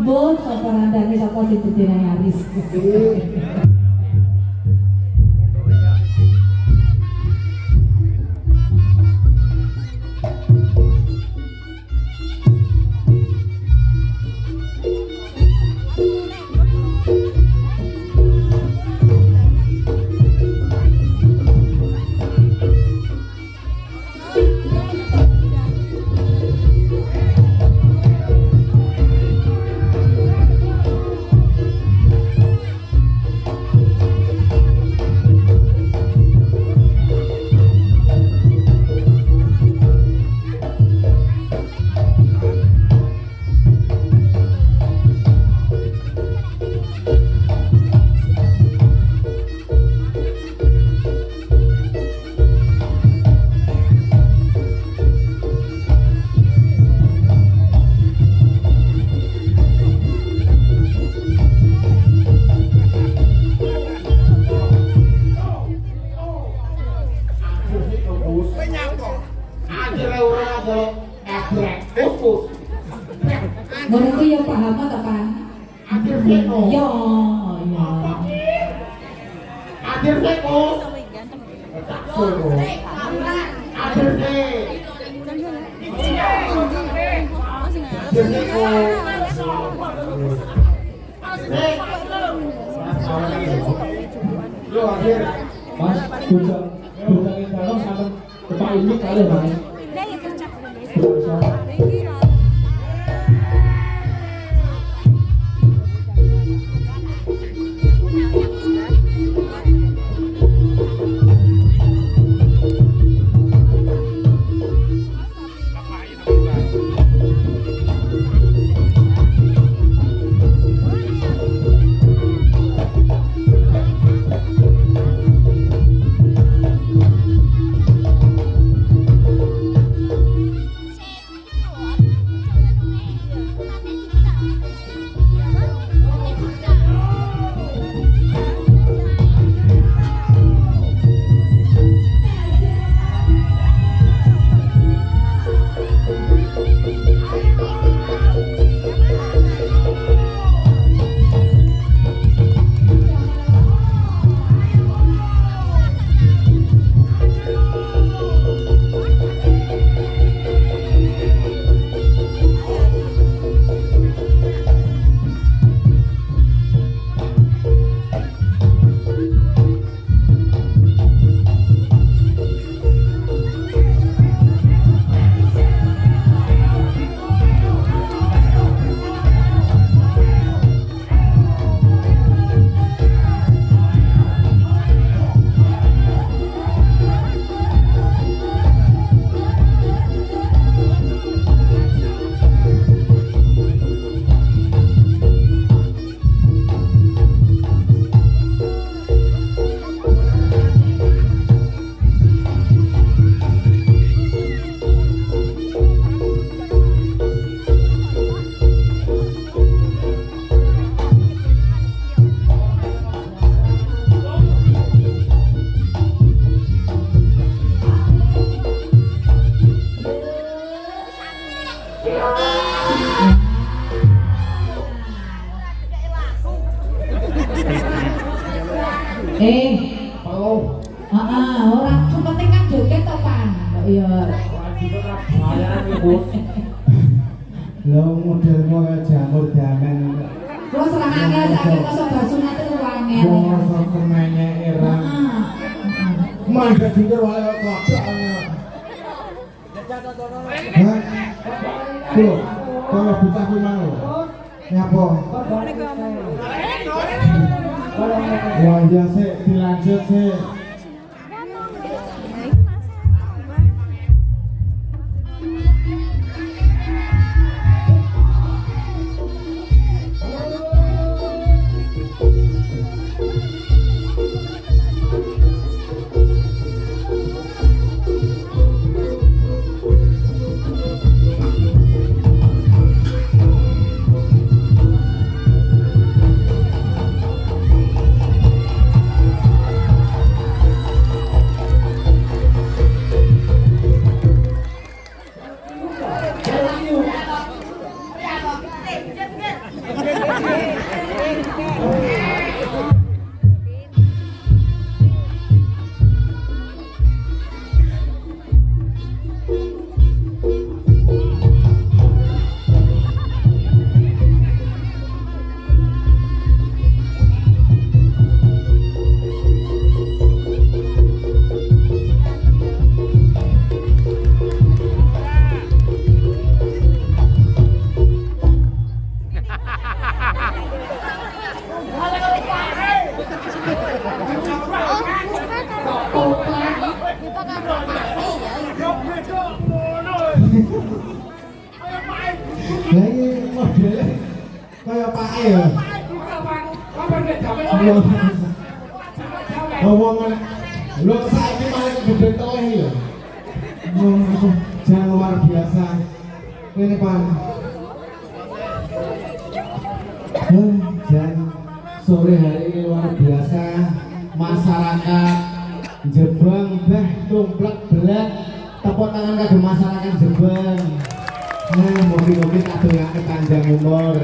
Mbok sapa randane sapa sing dadi Aris. Ngono ku ya paham ta, Pak? Akhir seko. Yo, yo. Akhir seko. Akhir seko. Yo akhir. Mas, bujang dalam sama Pak ini kali Mas. Orang sepenting kan joget to, Pan. Iya. Lho modelmu kaya jamur damen. Kulo serangane saking kok sunat itu wangen. Masa kemenye irang. Mangga juga wae kok. Hah? Tuh, kalau buta kuwi mang lho. Nyapa? Ya ya sik dilanjut sik. Lah iki modele kaya pake ya. Omongan lu saiki malah gede teleh ya. Jangan luar biasa. Ini Pan. Dan sore hari ini luar biasa. Masyarakat Jebeng tumplek belak tepuk tangan kagem masyarakat Jebeng. Mungkin kadungake panjang umur,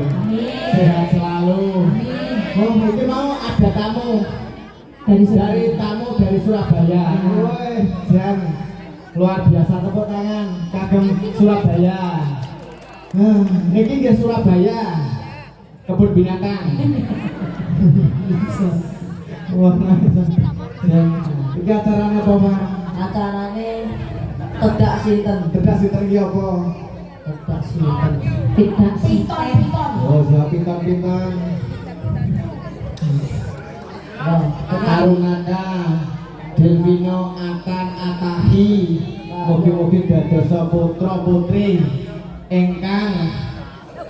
sehat selalu. Oh, mungkin mau ada tamu dari Surabaya. Woi, Jan, luar biasa tepuk tangan kagem Surabaya. Niki nggih Surabaya, kebun binatang. Wah, Jan, iki acarane apa, Pak? Acarane tedak sinten. Tedak sinten iki apa? Tedak sinten. Tidak sinten. Oh, siap pintar-pintar. Arunada Delvino akan Atahi mugi-mugi dadosa putra putri ingkang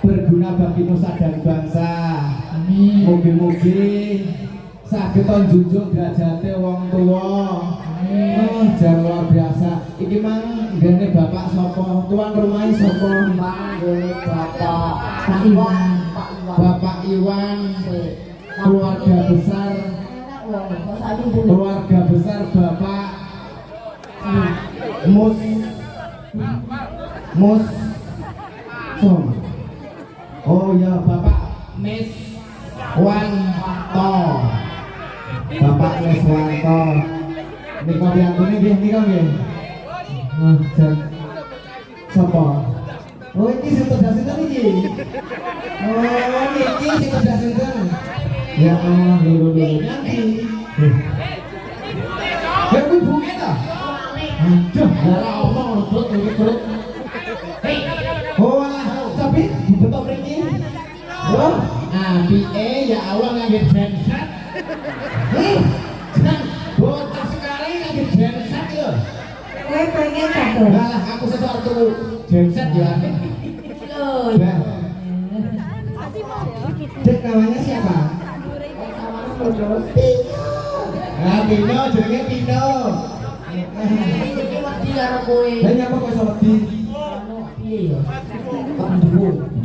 berguna bagi nusa dan bangsa. Amin. Mugi-mugi saged njunjung derajate wong tuwa. Oh, jan luar biasa. Iki mang nggene bapak sapa? Tuan rumah sapa? Manggone Bapak Pak Iwan. Bapak Iwan, keluarga besar Bapak Mus Som. Oh ya, Bapak Mis Wanto. Bapak Mis Wanto. Nika piantune nggih nika nggih. Jan. Sapa? Oh, iki sing tedas sinten iki? Oh, niki sing tedas sinten? Ya Allah, lho nanti. Ya kuwi bunge ta? Aduh, ora omong terus iki terus. Hei. Oh, alah, tapi dibetok mriki. Oh, piye ya Allah ngangge genset. Kan bocah sekali ngangge genset lho. Kowe pengen satu. Alah, aku sesuatu genset ya. Loh. Dek namanya siapa? Pino, jenenge Pino. iki wedi karo kowe. Lah nyapa kok iso wedi? Piye ya?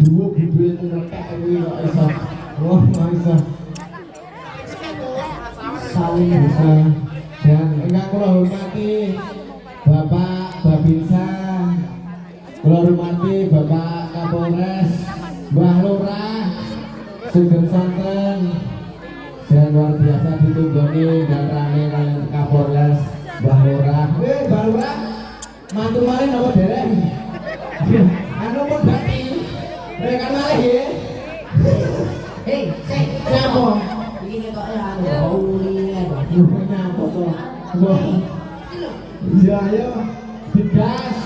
Duwo budhe ngrekek kuwi kok iso. Wah, iso. Sawi Bisa. Dan enggak kula hormati Bapak Babinsa. Kula hormati Bapak Kapolres, Mbah Lurah, Sugeng Santen. Dan luar biasa ditunggoni dan rame kalian Kapolres Mbah Lurah. Mbah Lurah, mantu malih apa dereng? Anu pun bati. Mereka malih ya. Hei, sik, Siapa? iki kok anu bauline. Nyapa to? Wah. Ya ayo, digas.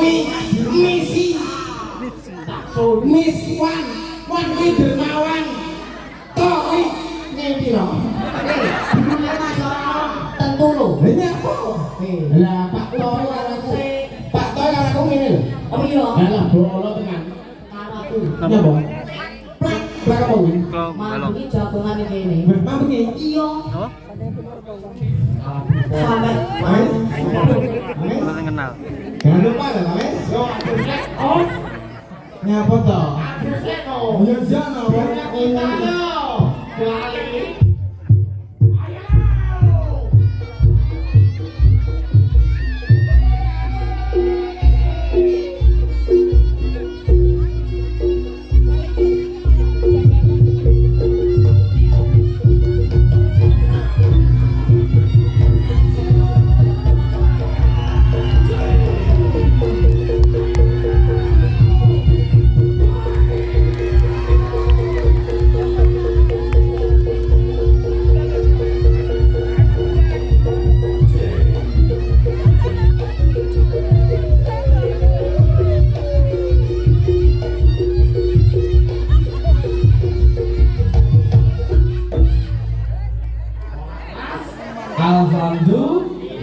misi Miss Wan kuwi dermawan tok ngendi lho tentu lo. lha nyapa lah Pak Toy karo aku ngene lho Oh iya. lah bolo tenan Karo aku. nyapa Plek. plek apa kuwi Mampu iki jagongan iki ini. mampu iki Iya. Oh, Sampai belum kenal. jangan lupa lah wes off. nyapa to Seno. ya jana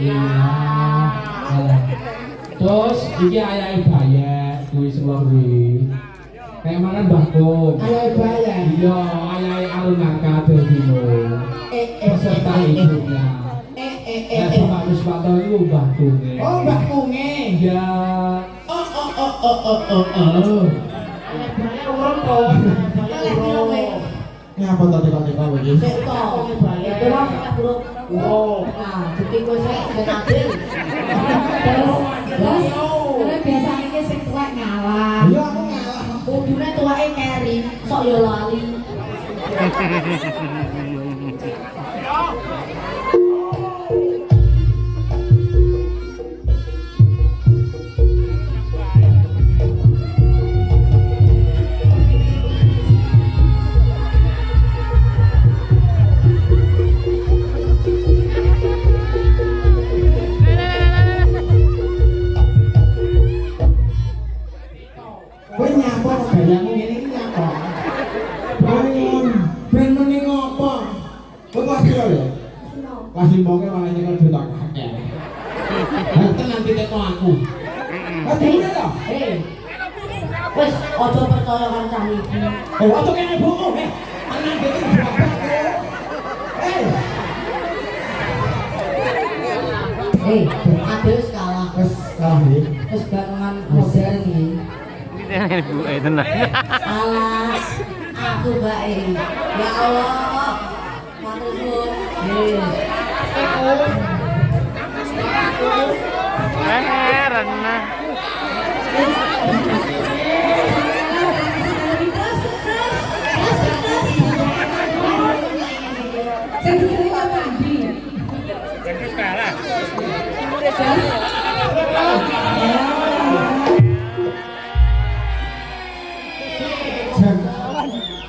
Alhamdulillah. Terus iki ayahe bayar kuwi semua kuwi. Kayak mana Mbah Kun? Ayahe bayar. Iya, ayahe Arunaka Devino. Peserta ibunya. Bapak Wiswanto itu Mbah Kunge. Oh, Mbah Kunge. Iya. Oh. Ngapa tadi kok iki? Sik to. Itu lah sak buruk. Oh. Nah, jadi gue sik ben adil. Terus biasanya ki sing tuwek ngalah. Iya, aku ngalah. Kudune tuwake keri, sok yo lali. Kowe nyapa gayamu ngene iki nyapa? Ben muni ngopo? Kowe pas piro lho? Pas simpoke malah nyekel duit tak akeh. Lah tenan ditekno aku. Lah dene to? Wes ojo percaya kan cah iki. Ojo kene bohong Tenan iki berapa? Adil kalah. Wes kalah iki. Wes barengan modern iki. Ini Bu, tenang. Alah, aku baik. Ya Allah, matur suwun. Rena. Sing diterima mandi.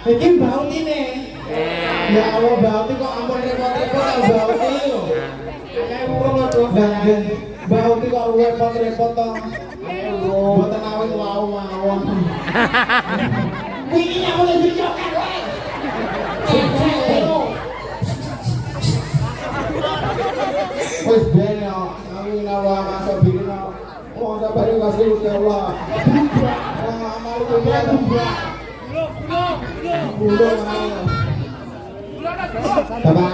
Iki baut ini. Ya Allah baut kok ampun repot-repot kok baut iki lho. Kayak urung lho Dok. Baut kok repot-repot to. Mboten awet wau-wawon. Iki nyamuk lagi jokan wae. Wes ben yo, amin Allah masuk bini no. Oh sabar kasih ya Allah. Amal itu Bulan Bapak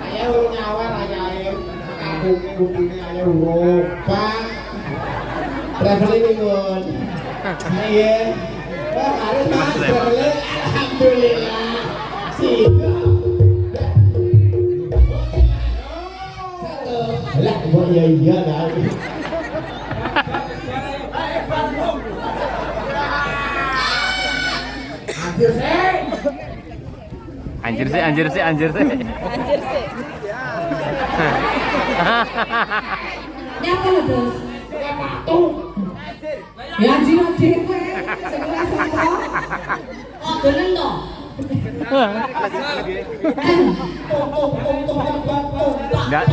Ayah urung nyawar ayah kampungnya kupingnya ayah urung Pak traveling ikut iya Pak harus Pak traveling Alhamdulillah siapa lah kok iya lah Anjir sih. Nyapa lho, Bos? Ya anjir dhewe. Sing ora sapa. Oh, dolen to. Enggak.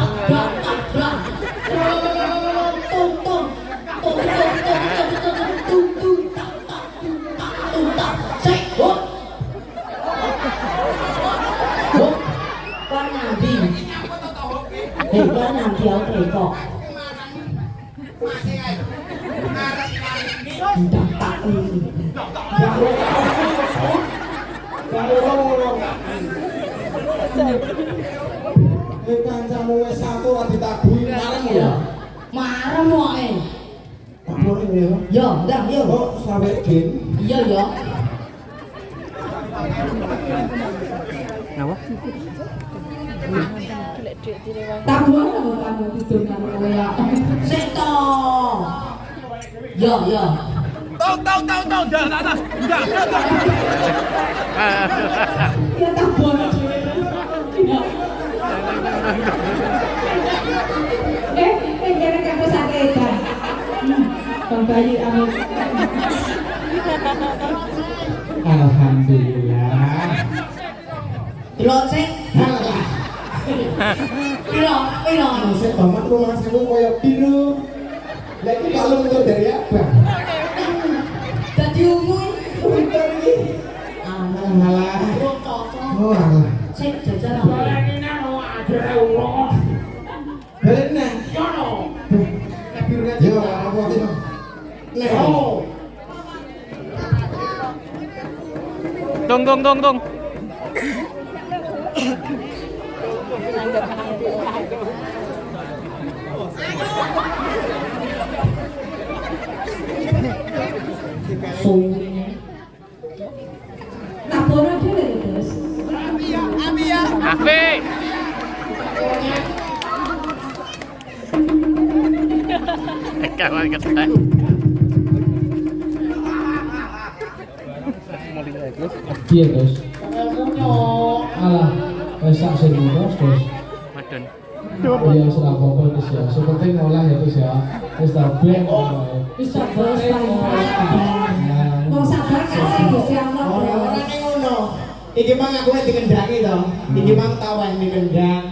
Con nào đi thì con nào thiếu thì có Kancamu wis satu ora ditabuhi marem ya. marah moe Tamun ini ya. yo ndang yo Oh, sampai din. iya yo Kenapa? Tabuhan apa kamu tidur nang kowe? sik to yo yo Ya tabuhan dhewe. Jangan kamu sakit kan? Bang bayi amin. Alhamdulillah. pilot sik pilot Masih banget rumah saya koyo biru. Lagi kalau itu dari apa? dadi umum Pinter iki. Alah. Oh, alah. sik jajal apa Balen nang. Yo, apa itu? Nek. Tung. Tabuhan dhewe terus. Afi. Kawan ketek. Iya terus, alah, pesak sini terus. Madon. Iya serah apa terus ya, sepenting ngolah ya terus ya. Wis tabeng. Wis bos Wong sabar kasih Gusti Allah. Ora ning ngono. Iki mang aku nek dikendangi to. Iki mang tawen dikendang.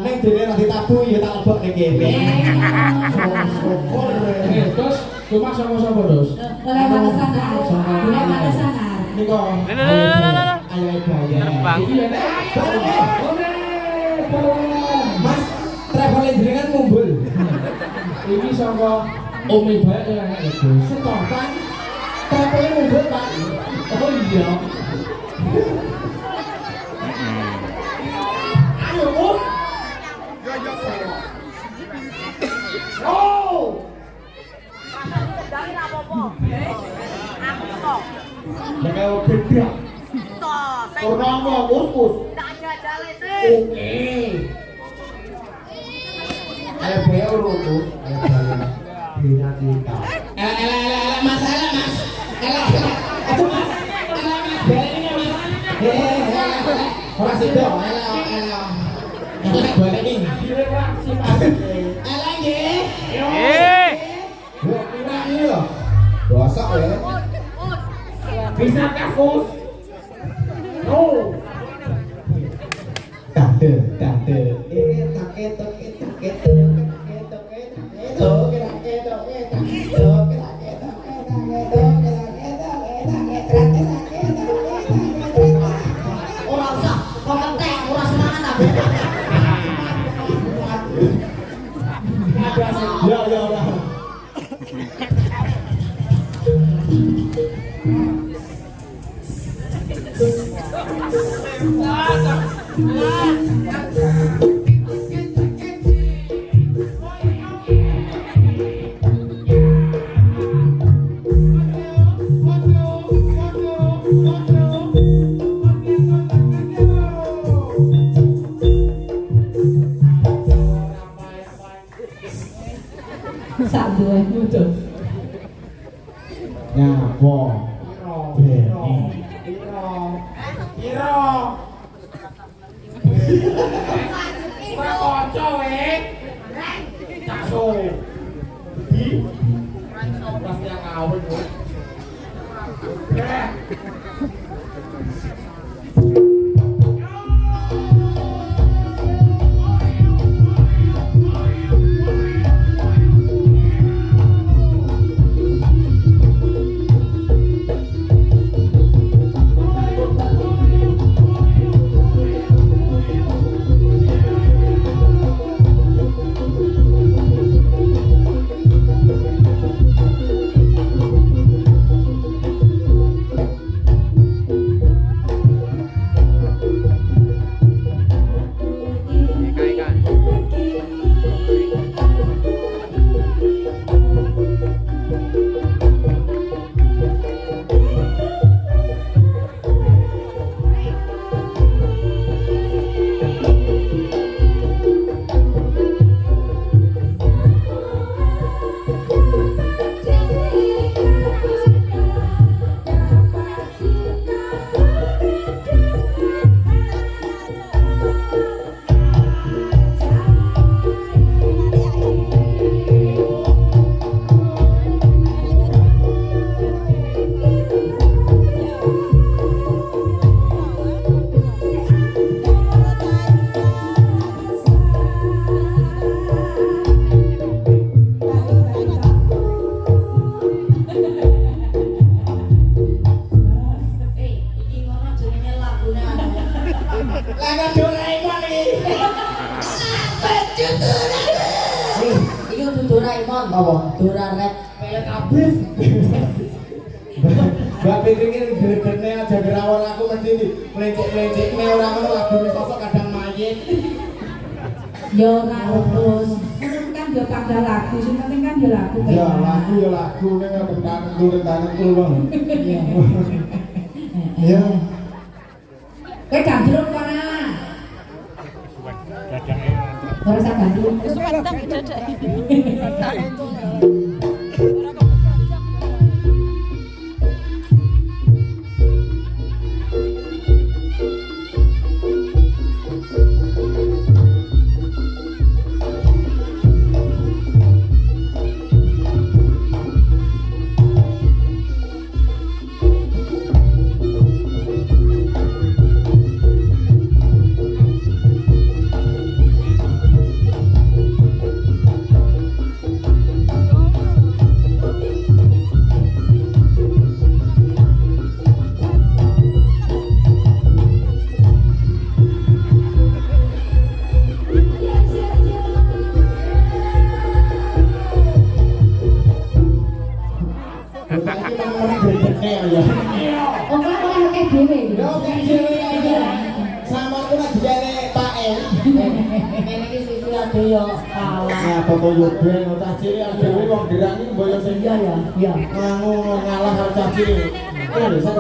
Ning dene ra ditabuh ya tak lebok ning kene. Terus, cuma sama-sama terus. Mulai mana sana? Mulai mana sana? Niko. Lah. Ayo gaya. Terbang. Mas, travel jenengan mumbul. Ini sama Umi baik ya enak ya bos. Setor kan. Travel mumbul, Pak. Oh iya. Ayo, Bos. Oh. Jangan beda. Purnomo, Bos. Oke. Ayo beo ruku. Ayo beo. Bina kita. Mas. Aduh, Mas. Balik Mas. Ora sido. Balik nih. Nggih. Eh. Yo, pina iki lho. Bosok ya. Bisa kakus. Oh. Tante. ora usah kok ketek ora semangat aku Ya. Sak duwe mutu. Nyapo. Beni. Lagu Doraemon iki. Iki kudu Doraemon. Apa? Dora rap. Pelet abis. Mbak Fitri ini gede-gede aja gerawon aku mesti melencek-melenceknya orang ngono lagune sosok kadang mayit. Ya ora terus. Kan yo pada lagu, sing penting kan yo lagu. Ya lagu ning tentang-tentang bang. Iya. Ya. Kowe gandrung kono. Ora usah gandrung. Foto Yoben, cah cilik dhewe wong dirangi mboyo sing Iya. nganu ngalah karo cah cilik. Ya lho sak.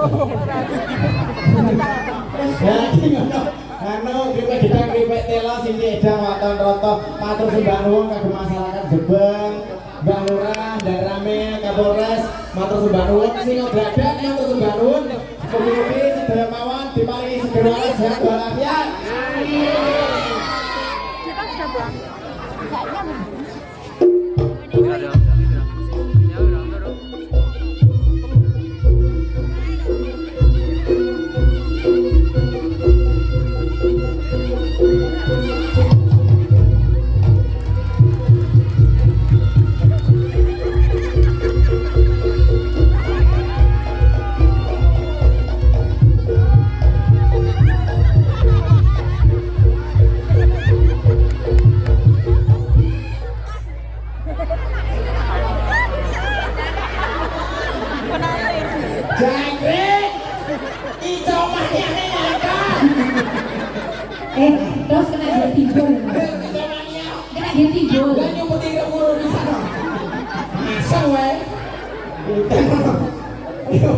Ya iki ngono. Anu kripek tela sing edang waton roto matur sembah nuwun kagem masyarakat Jebeng, Mbak Lurah, Darame, Kapolres, matur sembah nuwun sing obradan matur sembah nuwun. Mugi-mugi sedaya mawon diparingi segera sehat walafiat. Terus kena dia tidur. Kena dia tidur. Lah nyumput iki mulu di sana. Masang wae. Ayo.